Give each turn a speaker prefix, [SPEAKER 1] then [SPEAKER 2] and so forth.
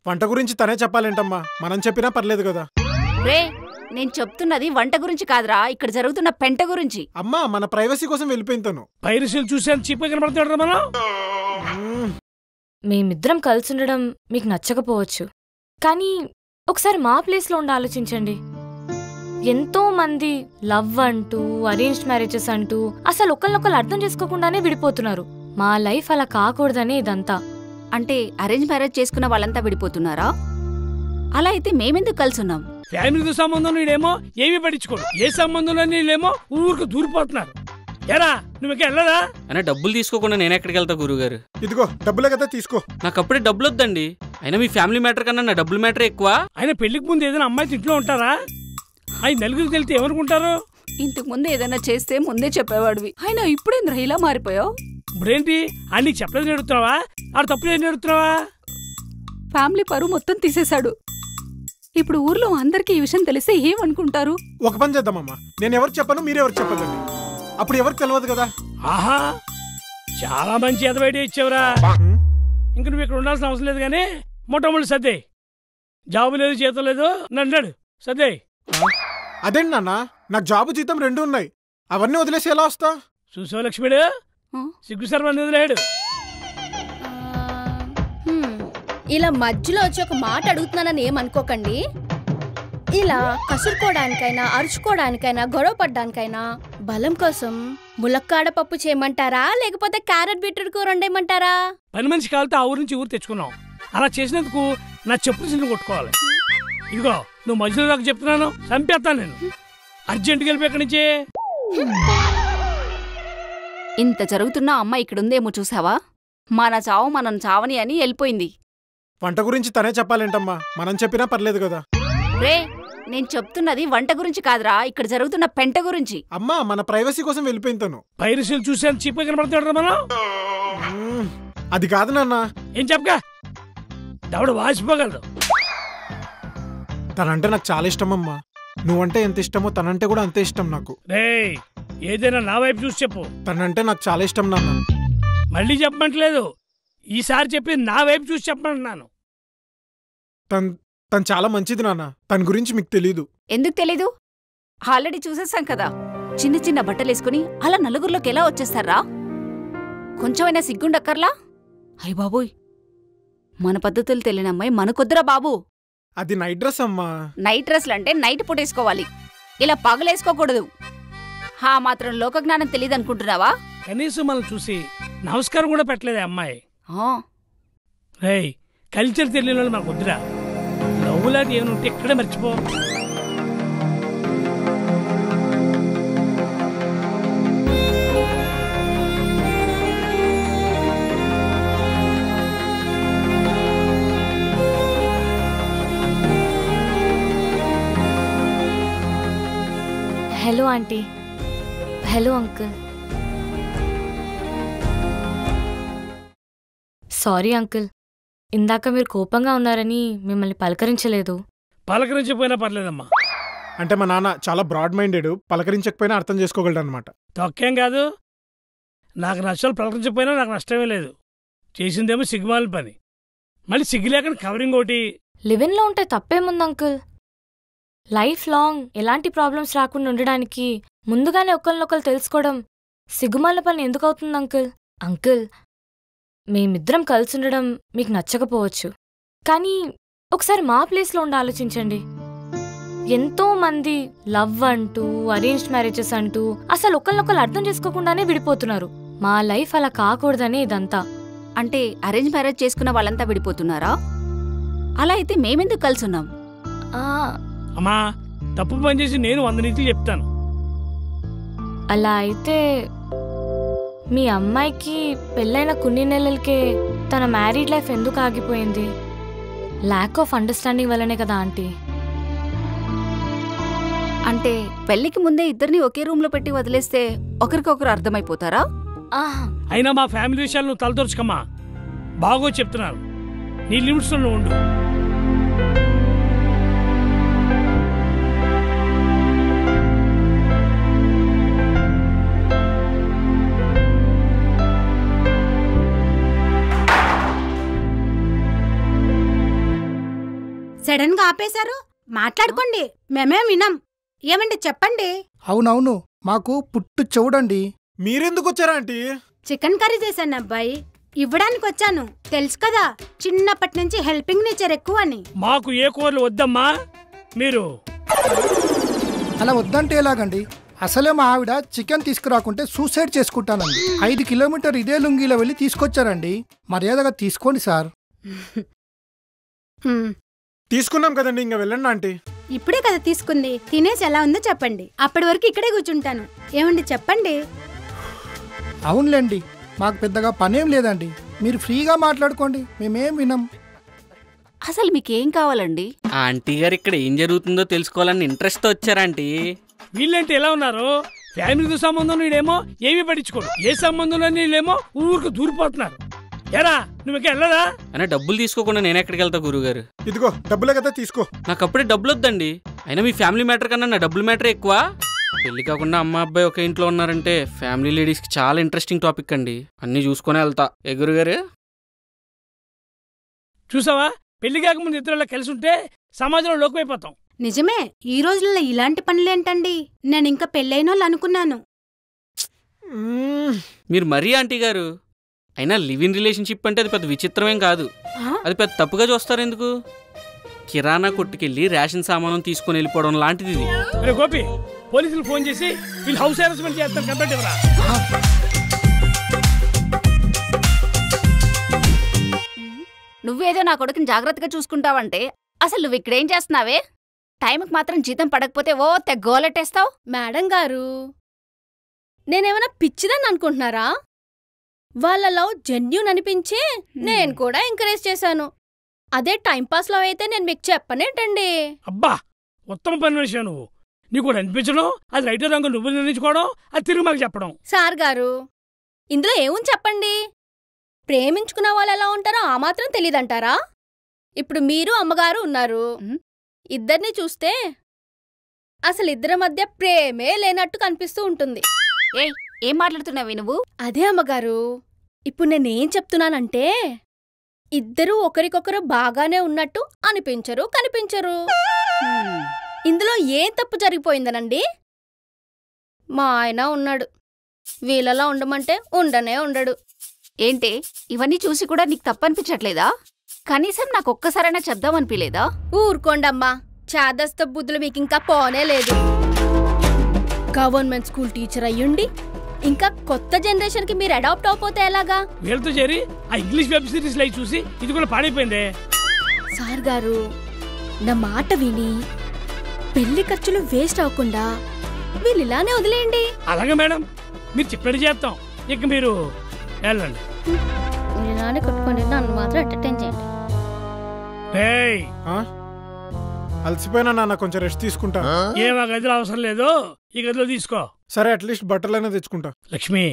[SPEAKER 1] వంట గురించి తనే చెప్పాలేంటమ్మా, మనం చెప్పినా పర్లేదు కదా.
[SPEAKER 2] రే, నేను చెప్తున్నది వంట గురించి కాదురా, ఇక్కడ జరుగుతున్న పెంట గురించి.
[SPEAKER 1] అమ్మా, మన ప్రైవసీ కోసం వెళ్ళిపోయింది తను.
[SPEAKER 3] పైరసీలు చూసాను చీప్ కనబడతాడు మనం.
[SPEAKER 4] మేమిద్దరం కలిసి ఉండడం మీకు నచ్చకపోవచ్చు, కానీ ఒకసారి మా ప్లేస్లో ఉండి ఆలోచించండి. ఎంతో మంది లవ్ అంటూ అరేంజ్డ్ మ్యారేజెస్ అంటూ అసలు ఒకళ్ళొకళ్ళు అర్థం చేసుకోకుండానే విడిపోతున్నారు. మా లైఫ్ అలా కాకూడదనే ఇదంతా.
[SPEAKER 2] అంటే అరేంజ్ మ్యారేజ్ చేసుకున్న వాళ్ళంతా విడిపోతున్నారా? అలా అయితే మేమెందుకు కలిసి ఉన్నాం?
[SPEAKER 3] ఫ్యామిలీతో సంబంధం నీడేమో ఏమీ పట్టించుకోడు, ఏ సంబంధంలో నీళ్ళేమో ఊరికి దూరిపోతున్నారు. ఎరా నువ్వు వెళ్ళదా?
[SPEAKER 5] అయినా డబ్బులు తీసుకోకుండా నేను ఎక్కడికి వెళ్తా గురుగారు?
[SPEAKER 1] ఇదిగో డబ్బులే కదా, తీసుకో.
[SPEAKER 5] నాకు అప్పుడే డబ్బులు వద్దండి. అయినా మీ ఫ్యామిలీ మ్యాటర్ కన్నా నా డబ్బుల మ్యాటర్ ఎక్కువ.
[SPEAKER 3] అయినా పెళ్లికి ముందు ఏదైనా అమ్మాయి ఇంట్లో ఉంటారా? అవి నలుగురికి వెళ్తే ఏమనుకుంటారు?
[SPEAKER 2] ఇంతకు ముందు ఏదైనా చేస్తే ముందే చెప్పేవాడివి, అయినా ఇప్పుడేంద్ర ఇలా మారిపోయావు?
[SPEAKER 3] ఇప్పుడేంటి అన్ని చెప్పలేదు నేడుతున్నావా? ఆడు తప్పులేదు నేడుతున్నావా?
[SPEAKER 2] ఫ్యామిలీ పరువు మొత్తం తీసేశాడు. ఇప్పుడు ఊర్లో అందరికీ ఈ విషయం తెలిస్తే ఏమనుకుంటారు?
[SPEAKER 1] ఒక పని చేద్దామమ్మా, నేను ఎవరికి చెప్పను, మీరెవరికి చెప్పదండి. అప్పుడు ఎవరికి తెలియదు కదా.
[SPEAKER 3] ఆహా, చాలా మంచి ఎదవైడియా ఇచ్చావురా. ఇంక నువ్వు ఇక్కడ ఉండాల్సిన అవసరం లేదు, కానీ మొట్టమొదటి సర్దే. జాబు లేదు, జీతం లేదు నన్నాడు, సర్దే.
[SPEAKER 1] అదేంటి నాన్న, నాకు జాబు జీతం 2 ఉన్నాయి, అవన్నీ వదిలేసి ఎలా వస్తా?
[SPEAKER 3] చూసావు లక్ష్మీడు, సిగ్గు సర్వాన్ని వదిలేడు.
[SPEAKER 6] ఇలా మధ్యలో వచ్చి ఒక మాట అడుగుతున్నానని ఏమనుకోకండి. ఇలా కసురుకోవడానికైనా అరుచుకోవడానికైనా గొడవ పడ్డానికైనా బలం కోసం ములక్కాడ పప్పు చేయమంటారా, లేకపోతే క్యారెట్ బీట్రూట్ కూర వండేయమంటారా?
[SPEAKER 3] పని మనిషి కాలితే ఆ ఊరు నుంచి ఊరు తెచ్చుకున్నాం. అలా చేసినందుకు నా చెప్పులు చిన్న కొట్టుకోవాలి. ఇదిగో నువ్వు మధ్యలో నాకు చెప్తున్నాను, చంపేస్తాను నేను. అర్జెంటుగా వెళ్ళిపోయి ఎక్కడి నుంచి.
[SPEAKER 2] ఇంత జరుగుతున్నా అమ్మ ఇక్కడుందేమో చూసావా? మన చావు మనం చావని అని వెళ్ళిపోయింది.
[SPEAKER 1] వంట గురించి తనే చెప్పాలేంటమ్మా, మనం చెప్పినా పర్లేదు కదా.
[SPEAKER 2] రే, నేను చెప్తున్నది వంట గురించి కాదురా, ఇక్కడ జరుగుతున్న పెంట గురించి.
[SPEAKER 1] అమ్మా, మన ప్రైవసీ కోసం వెళ్ళిపోయింది తను.
[SPEAKER 3] పైరసీలు చూసాను చీప్ కనబడతాడు మనం.
[SPEAKER 1] అది కాదు నాన్న.
[SPEAKER 3] ఏం చెప్పగా దవడ వాసిపోగలదు.
[SPEAKER 1] తనంటే నాకు చాలా ఇష్టం అమ్మా. నువ్వంటే ఎంత ఇష్టమో తనంటే కూడా అంతే ఇష్టం నాకు.
[SPEAKER 3] రేయ్, ఏదైనా నా వైపు చూసి చెప్పు.
[SPEAKER 1] తనంటే నాకు చాలా ఇష్టం నాన్న.
[SPEAKER 3] మళ్ళీ చెప్పమంటలేదు, ఈసారి చెప్పి నా వైపు చూసి చెప్పమంటున్నాను.
[SPEAKER 1] తను చాలా మంచిది నాన్న, తన గురించి మీకు తెలీదు.
[SPEAKER 2] ఎందుకు తెలీదు? ఆల్రెడీ చూసేసాం కదా. చిన్న చిన్న బట్టలేసుకుని అలా నలుగురిలోకి ఎలా వచ్చేస్తారా? కొంచెమైనా సిగ్గుండక్కర్లా? అయ్య బాబోయ్, మన పద్ధతులు తెలియని అమ్మాయి మనకొద్దురా బాబు.
[SPEAKER 1] అది నైట్ డ్రెస్ అమ్మా.
[SPEAKER 2] నైట్ డ్రెస్లంటే నైట్ పూటేసుకోవాలి, ఇలా పగలేసుకోకూడదు. హా మాత్రం లోకజ్ఞానం తెలియదనుకుంటున్నావా?
[SPEAKER 3] కనీసం మనం చూసి నమస్కారం కూడా పెట్టలేదే అమ్మాయి. రేయ్, కల్చర్ తెలియని వాళ్ళు మనకు వద్దురా. నవ్వులాంటి ఏమనుంటే ఇక్కడే మర్చిపో.
[SPEAKER 4] Hello aunty. Hello uncle. Sorry uncle, ఇందాక మీరు కోపంగా ఉన్నారని మిమ్మల్ని పలకరించలేదు.
[SPEAKER 3] పలకరించకపోయినా పర్లేదమ్మా.
[SPEAKER 1] అంటే మా నాన్న చాలా బ్రాడ్ మైండెడ్, పలకరించకపోయినా అర్థం చేసుకోగలడు అనమాట.
[SPEAKER 3] తొక్కేం కాదు, నాకు నష్టాలు పలకరించకపోయినా నాకు నష్టమే లేదు. చేసిందేమో సిగ్గుమాలిన పని, మళ్ళీ సిగ్గు లేకుండా కవరింగ్ ఒకటి.
[SPEAKER 4] లివిన్లో ఉంటే తప్పేముంది అంకుల్? లైఫ్ లాంగ్ ఎలాంటి ప్రాబ్లమ్స్ రాకుండా ఉండడానికి ముందుగానే ఒకరినొకరు తెలుసుకోవడం సిగ్గుమాలిన పని ఎందుకు అవుతుంది అంకుల్? అంకుల్, మేమిద్దరం కలిసి ఉండడం మీకు నచ్చకపోవచ్చు, కానీ ఒకసారి మా ప్లేస్లో ఉండి ఆలోచించండి. ఎంతో మంది లవ్ అంటూ అరేంజ్డ్ మ్యారేజెస్ అంటూ అసలు ఒకరినొకరు అర్థం చేసుకోకుండానే విడిపోతున్నారు. మా లైఫ్ అలా కాకూడదనే ఇదంతా.
[SPEAKER 2] అంటే అరేంజ్ మ్యారేజ్ చేసుకున్న వాళ్ళంతా విడిపోతున్నారా? అలా అయితే మేమెందుకు కలిసి ఉన్నాం?
[SPEAKER 3] అమ్మా, తప్పు పని చేసి నేను 100 నీతులు చెప్తాను.
[SPEAKER 4] అలా అయితే మీ అమ్మాయికి పెళ్ళైన కొన్ని నెలలకే తన మ్యారీడ్ లైఫ్ ఎందుకు ఆగిపోయింది? ల్యాక్ ఆఫ్ అండర్స్టాండింగ్ వల్లనే కదా ఆంటీ.
[SPEAKER 2] అంటే పెళ్లికి ముందే ఇద్దరిని ఒకే రూమ్ లో పెట్టి వదిలేస్తే ఒకరికొకరు అర్థమైపోతారా?
[SPEAKER 3] అయినా మా ఫ్యామిలీ విషయాలు నువ్వు తలదొరచుకమ్మా. బాగో చెప్తున్నారు, నీ లిమిట్స్ లో ఉండు.
[SPEAKER 7] సడన్ గా ఆపేశారు? మాట్లాడుకోండి, మేమేం వినం. ఏమండి చెప్పండి.
[SPEAKER 8] అవునవును, మాకు పుట్టు చెవుడండి.
[SPEAKER 1] మీరెందుకు వచ్చారా ఆంటీ?
[SPEAKER 7] చికెన్ కర్రీ చేశాను అబ్బాయి, ఇవ్వడానికి వచ్చాను. తెలుసు కదా, చిన్నప్పటి నుంచి హెల్పింగ్ నేచర్ ఎక్కువ అని.
[SPEAKER 3] మాకు ఏ కూరలు వద్దమ్మా. మీరు
[SPEAKER 8] అలా వద్దంటే ఎలాగండి? అసలే మా ఆవిడ చికెన్ తీసుకురాకుంటే సూసైడ్ చేసుకుంటానండి. 5 కిలోమీటర్ ఇదే లుంగిలో వెళ్ళి తీసుకొచ్చారండి. మర్యాదగా తీసుకోండి సార్.
[SPEAKER 1] తీసుకున్నాం కదండి, ఇంకా వెళ్ళండి ఆంటీ.
[SPEAKER 7] ఇప్పుడే కదా తీసుకుంది, తినేసి ఎలా ఉందో చెప్పండి. అప్పటి వరకు ఇక్కడే కూర్చుంటాను. ఏమండి చెప్పండి.
[SPEAKER 8] అవునులేండి, మాకు పెద్దగా పనేం లేదండి. మీరు ఫ్రీగా మాట్లాడుకోండి, మేమేం వినం.
[SPEAKER 2] అసలు మీకేం కావాలండి?
[SPEAKER 5] ఆ ఆంటీ గారు ఇక్కడ ఏం జరుగుతుందో తెలుసుకోవాలని ఇంట్రెస్ట్ వచ్చారంటీ.
[SPEAKER 3] వీళ్ళంటే ఎలా ఉన్నారు? ఫ్యామిలీతో సంబంధం వీడేమో ఏమీ పట్టించుకోడు, ఏ సంబంధంలో వీళ్ళేమో ఊరికి దూరిపోతున్నారు. ఎరా నువ్వు ఇంకా వెళ్ళదా?
[SPEAKER 5] అయినా డబ్బులు తీసుకోకుండా నేను ఎక్కడికి వెళ్తా గురుగారు?
[SPEAKER 1] ఇదిగో డబ్బులే కదా, తీసుకో.
[SPEAKER 5] నాకు అప్పుడే డబ్బులు వద్దండి. అయినా మీ ఫ్యామిలీ మ్యాటర్ కన్నా నా డబ్బులు మ్యాటర్ ఎక్కువ. పెళ్లి కాకుండా అమ్మ అబ్బాయి ఒక ఇంట్లో ఉన్నారంటే ఫ్యామిలీ లేడీస్కి చాలా ఇంట్రెస్టింగ్ టాపిక్ అండి. అన్నీ చూసుకునే వెళ్తా. ఏ గురుగారు?
[SPEAKER 3] చూసావా, పెళ్లి కాకముందు ఇతరులకు కలిసి ఉంటే సమాజంలో లోకమైపోతాం.
[SPEAKER 7] నిజమే, ఈ రోజుల్లో ఇలాంటి పనులేంటండి? నేను ఇంకా పెళ్ళైనోళ్ళు అనుకున్నాను.
[SPEAKER 5] మీరు మరీ ఆంటీ గారు. అయినా లివ్ ఇన్ రిలేషన్షిప్ అంటే అది పెద్ద విచిత్రమేం కాదు. అది పెద్ద తప్పుగా చూస్తారు ఎందుకు? కిరాణా కొట్టుకెళ్ళి రేషన్ సామానం తీసుకుని వెళ్ళిపోవడం లాంటిది ఇది.
[SPEAKER 3] అరే గోపి, పోలీసులు ఫోన్ చేసి వీళ్ళు హౌస్ అరెస్ట్మెంట్ చేస్తారు. కంప్లైంట్ ఇవ్వరా?
[SPEAKER 2] నువ్వేదో నా కొడుకుని జాగ్రత్తగా చూసుకుంటావంటే అసలు నువ్వు ఇక్కడేం చేస్తున్నావే? టైంకి మాత్రం జీతం పడకపోతే ఓ తెగ్గోలెట్టేస్తావు.
[SPEAKER 6] మేడం గారు, నేనేమైనా పిచ్చిదని అనుకుంటున్నారా? వాళ్ళ లవ్ జెన్యూన్ అనిపించే నేను కూడా ఎంకరేజ్ చేశాను. అదే టైంపాస్లో అయితే నేను మీకు చెప్పనేటండి.
[SPEAKER 3] అబ్బా, ఉత్తమ పని విషయం. నువ్వు నీకు కూడా అనిపించడం, అది రైట్ రంగు నువ్వు నిర్ణయించుకోవడం, అది తిరిగి మాకు చెప్పడం.
[SPEAKER 6] సార్ గారు, ఇందులో ఏముంది చెప్పండి? ప్రేమించుకున్న వాళ్ళు ఎలా ఉంటారో ఆ మాత్రం తెలీదంటారా? ఇప్పుడు మీరు అమ్మగారు ఉన్నారు. ఇద్దరిని చూస్తే అసలు ఇద్దరి మధ్య ప్రేమే లేనట్టు కనిపిస్తూ ఉంటుంది.
[SPEAKER 2] ఏయ్, ఏం మాట్లాడుతున్నావి నువ్వు?
[SPEAKER 6] అదే అమ్మగారు, ఇప్పుడు నేనేం చెప్తున్నానంటే ఇద్దరూ ఒకరికొకరు బాగానే ఉన్నట్టు అనిపించరు, కనిపించరు. ఇందులో ఏం తప్పు జరిగిపోయిందనండి? మా ఆయన ఉన్నాడు, వీళ్ళలా ఉండమంటే ఉండనే ఉండడు.
[SPEAKER 2] ఏంటి, ఇవన్నీ చూసి కూడా నీకు తప్పనిపించట్లేదా? కనీసం నాకు ఒక్కసారైనా చెప్దామనిపించలేదా?
[SPEAKER 6] ఊరుకోండమ్మా, చాదస్త బుద్ధులు మీకింకా పోనే లేదు. గవర్నమెంట్ స్కూల్ టీచర్ అయ్యుండి ఇంకా కొత్త జనరేషన్ కి మీరు అడాప్ట్ అవపోతే ఎలాగా?
[SPEAKER 3] వీళ్ళతో చేరి ఆ ఇంగ్లీష్ వెబ్ సిరీస్ లైవ్ చూసి ఇది కూడా పాడైపోయిందే.
[SPEAKER 6] సార్ గారు, నా మాట విని పెళ్లి ఖర్చులు వేస్ట్ అవ్వకుండా వీళ్ళు ఇలానే వదిలేయండి.
[SPEAKER 3] అలాగే మేడం, మీరు చెప్పేది చేస్తాం. ఇక మీరు వెళ్ళండి.
[SPEAKER 6] మీరు ఇలానే కొట్టుకోండి, నన్ను మాత్రం ఎంటర్టైన్ చేయండి.
[SPEAKER 1] అలసిపోయినా నాన్న, కొంచెం రెస్ట్ తీసుకుంటా.
[SPEAKER 3] ఏం ఆ గదిలో అవసరం లేదు, ఈ గదిలో తీసుకో.
[SPEAKER 1] సరే, అట్లీస్ట్ బట్టలైనా తెచ్చుకుంటా.
[SPEAKER 3] లక్ష్మి,